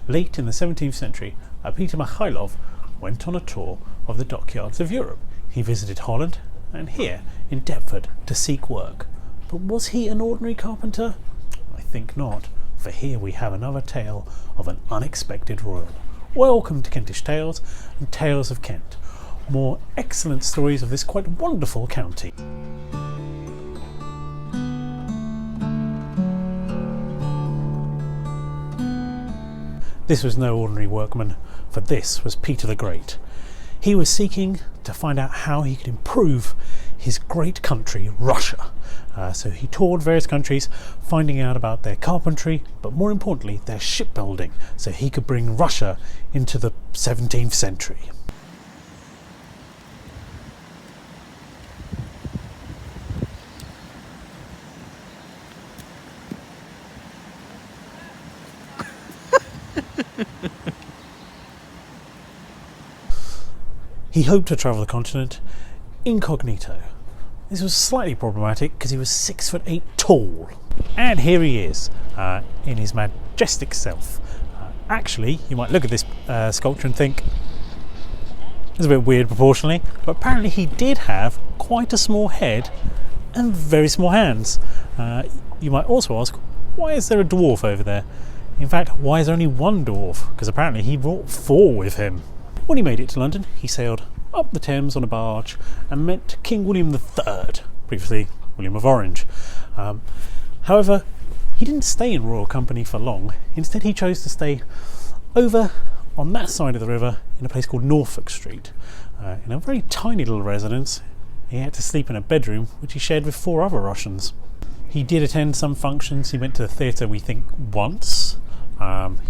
late in the 17th century, Peter Mikhailov went on a tour of the dockyards of Europe. He visited Holland and here in Deptford to seek work. But was he an ordinary carpenter? I think not, for here we have another tale of an unexpected royal. Welcome to Kentish Tales and Tales of Kent. More excellent stories of this quite wonderful county. This was no ordinary workman, for this was Peter the Great. He was seeking to find out how he could improve his great country, Russia. So he toured various countries, finding out about their carpentry, but more importantly, their shipbuilding, so he could bring Russia into the 17th century. He hoped to travel the continent incognito. This was slightly problematic because he was 6'8" tall. And here he is, in his majestic self. Actually, you might look at this sculpture and think it's a bit weird proportionally, but apparently he did have quite a small head and very small hands. You might also ask, why is there a dwarf over there? In fact, why is there only one dwarf? Because apparently he brought 4 with him. When he made it to London, he sailed up the Thames on a barge and met King William III, previously William of Orange. However, he didn't stay in royal company for long. Instead, he chose to stay over on that side of the river in a place called Norfolk Street. In a very tiny little residence, he had to sleep in a bedroom which he shared with 4 other Russians. He did attend some functions. He went to the theatre, we think, once.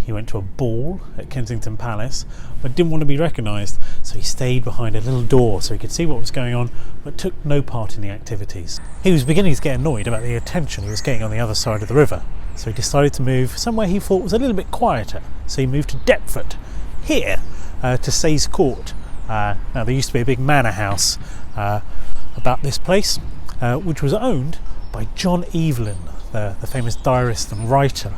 He went to a ball at Kensington Palace, but didn't want to be recognised, so he stayed behind a little door so he could see what was going on, but took no part in the activities. He was beginning to get annoyed about the attention he was getting on the other side of the river, so he decided to move somewhere he thought was a little bit quieter. So he moved to Deptford, here, to Sayes Court. Now there used to be a big manor house about this place, which was owned by John Evelyn, the famous diarist and writer.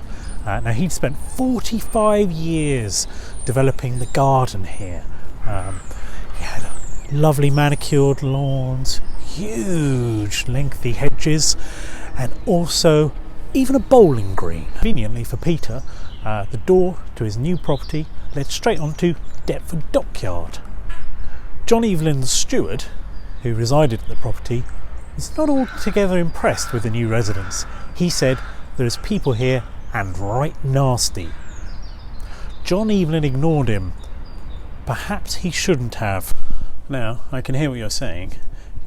Now he'd spent 45 years developing the garden here. He had lovely manicured lawns, huge lengthy hedges, and also even a bowling green. Conveniently for Peter, the door to his new property led straight onto Deptford Dockyard. John Evelyn's steward, who resided at the property, was not altogether impressed with the new residence. He said, "There's people here and right nasty." John Evelyn ignored him. Perhaps he shouldn't have. Now, I can hear what you're saying.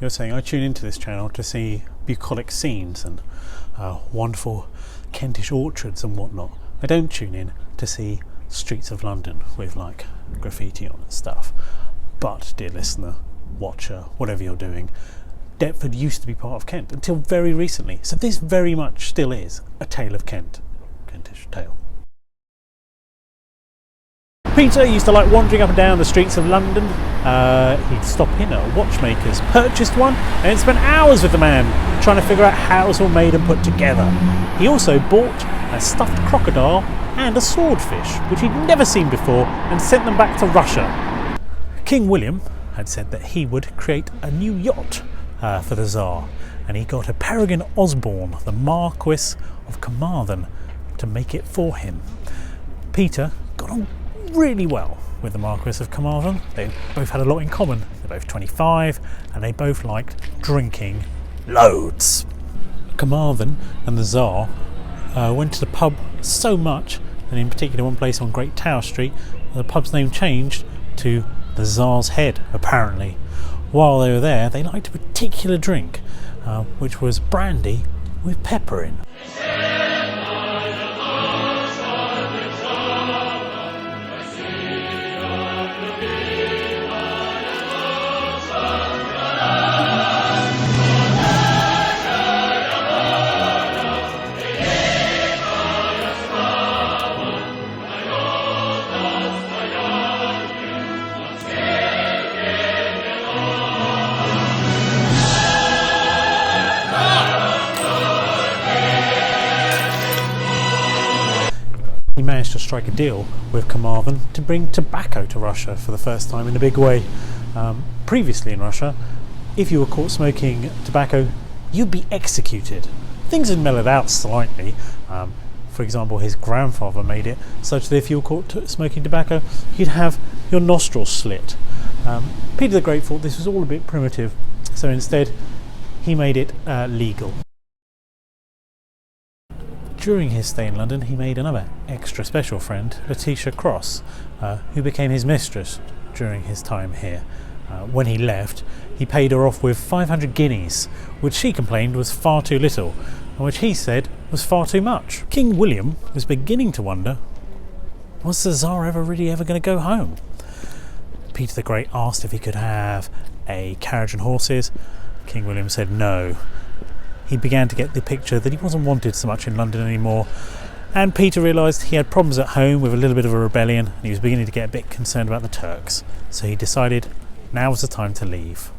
You're saying I tune into this channel to see bucolic scenes and wonderful Kentish orchards and whatnot. I don't tune in to see streets of London with like graffiti on and stuff. But, dear listener, watcher, whatever you're doing, Deptford used to be part of Kent until very recently. So this very much still is a tale of Kent. Kentish tale. Peter used to like wandering up and down the streets of London. He'd stop in at a watchmaker's, purchased one, and spent hours with the man trying to figure out how it was all made and put together. He also bought a stuffed crocodile and a swordfish, which he'd never seen before, and sent them back to Russia. King William had said that he would create a new yacht for the Tsar, and he got a Peregrine Osborne, the Marquis of Carmarthen, to make it for him. Peter got on really well with the Marquis of Carmarthen. They both had a lot in common. They're both 25 and they both liked drinking loads. Carmarthen and the Tsar went to the pub so much, and in particular one place on Great Tower Street, the pub's name changed to the Tsar's Head, apparently. While they were there, they liked a particular drink, which was brandy with pepper in. strike a deal with Carmarthen to bring tobacco to Russia for the first time in a big way. Previously in Russia, if you were caught smoking tobacco, you'd be executed. Things had mellowed out slightly. For example, his grandfather made it such that if you were caught smoking tobacco, you'd have your nostrils slit. Peter the Great thought this was all a bit primitive, so instead he made it legal. During his stay in London, he made another extra special friend, Letitia Cross, who became his mistress during his time here. When he left, he paid her off with 500 guineas, which she complained was far too little, and which he said was far too much. King William was beginning to wonder, was the Tsar ever going to go home? Peter the Great asked if he could have a carriage and horses. King William said no. He began to get the picture that he wasn't wanted so much in London anymore, and Peter realised he had problems at home with a little bit of a rebellion, and he was beginning to get a bit concerned about the Turks. So he decided now was the time to leave.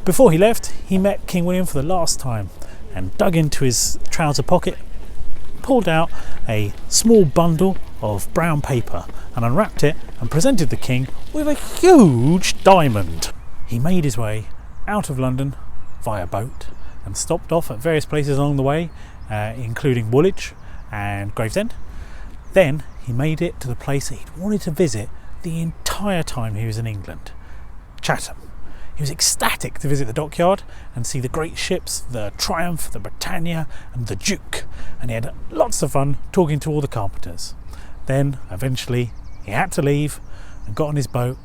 Before he left, he met King William for the last time and dug into his trouser pocket, pulled out a small bundle of brown paper and unwrapped it and presented the king with a huge diamond. He made his way out of London via boat and stopped off at various places along the way, including Woolwich and Gravesend. Then he made it to the place that he'd wanted to visit the entire time he was in England, Chatham. He was ecstatic to visit the dockyard and see the great ships, the Triumph, the Britannia and the Duke, and he had lots of fun talking to all the carpenters. Then eventually he had to leave and got on his boat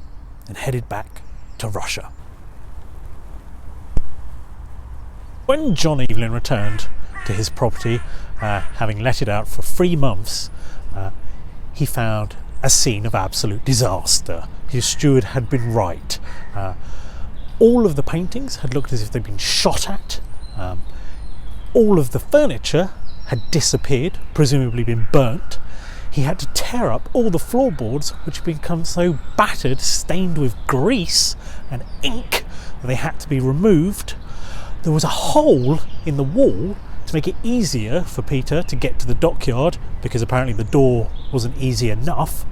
and headed back to Russia. When John Evelyn returned to his property, having let it out for 3 months, he found a scene of absolute disaster. His steward had been right. All of the paintings had looked as if they'd been shot at. All of the furniture had disappeared, presumably been burnt. He had to tear up all the floorboards, which had become so battered, stained with grease and ink, that they had to be removed. There was a hole in the wall to make it easier for Peter to get to the dockyard, because apparently the door wasn't easy enough.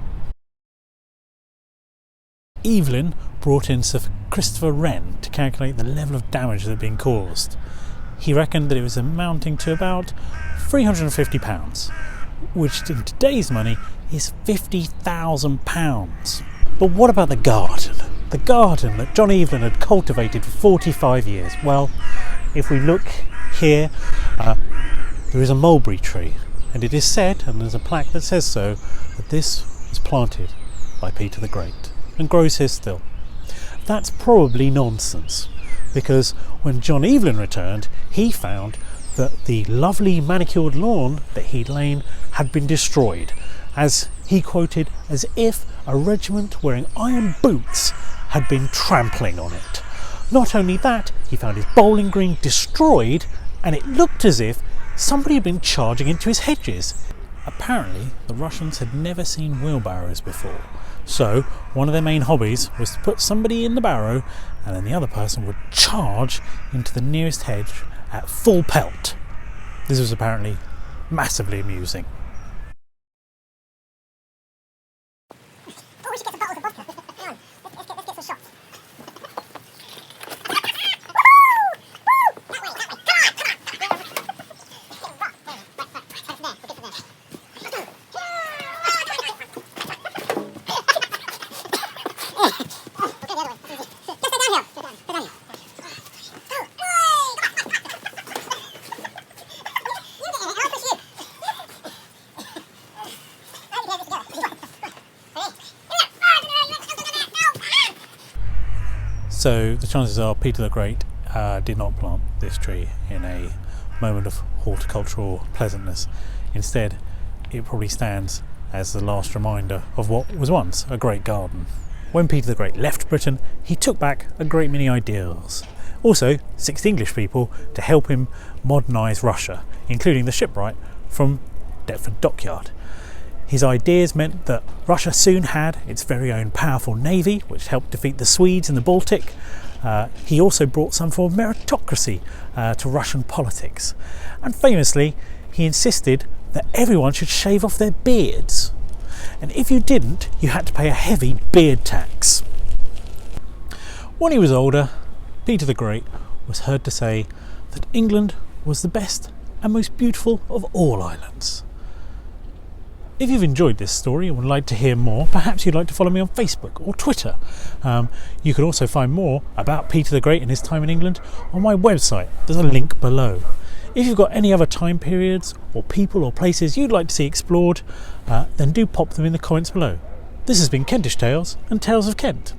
Evelyn brought in Sir Christopher Wren to calculate the level of damage that had been caused. He reckoned that it was amounting to about £350, which in today's money is £50,000. But what about the garden? The garden that John Evelyn had cultivated for 45 years. Well, if we look here, there is a mulberry tree, and it is said, and there's a plaque that says so, that this was planted by Peter the Great and grows here still. That's probably nonsense, because when John Evelyn returned, he found that the lovely manicured lawn that he'd lain had been destroyed, as he quoted, as if a regiment wearing iron boots had been trampling on it. Not only that, he found his bowling green destroyed, and it looked as if somebody had been charging into his hedges. Apparently, the Russians had never seen wheelbarrows before, so one of their main hobbies was to put somebody in the barrow, and then the other person would charge into the nearest hedge at full pelt. This was apparently massively amusing. We should get some bottles of vodka. Hang on. Let's get some shots. That way. Come on. So the chances are Peter the Great did not plant this tree in a moment of horticultural pleasantness. Instead, it probably stands as the last reminder of what was once a great garden. When Peter the Great left Britain, he took back a great many ideals. Also, 6 English people to help him modernise Russia, including the shipwright from Deptford Dockyard. His ideas meant that Russia soon had its very own powerful navy, which helped defeat the Swedes in the Baltic. He also brought some form of meritocracy to Russian politics. And famously, he insisted that everyone should shave off their beards. and if you didn't, you had to pay a heavy beard tax. When he was older, Peter the Great was heard to say that England was the best and most beautiful of all islands. If you've enjoyed this story and would like to hear more, perhaps you'd like to follow me on Facebook or Twitter. You can also find more about Peter the Great and his time in England on my website. There's a link below. If you've got any other time periods or people or places you'd like to see explored, then do pop them in the comments below. This has been Kentish Tales and Tales of Kent.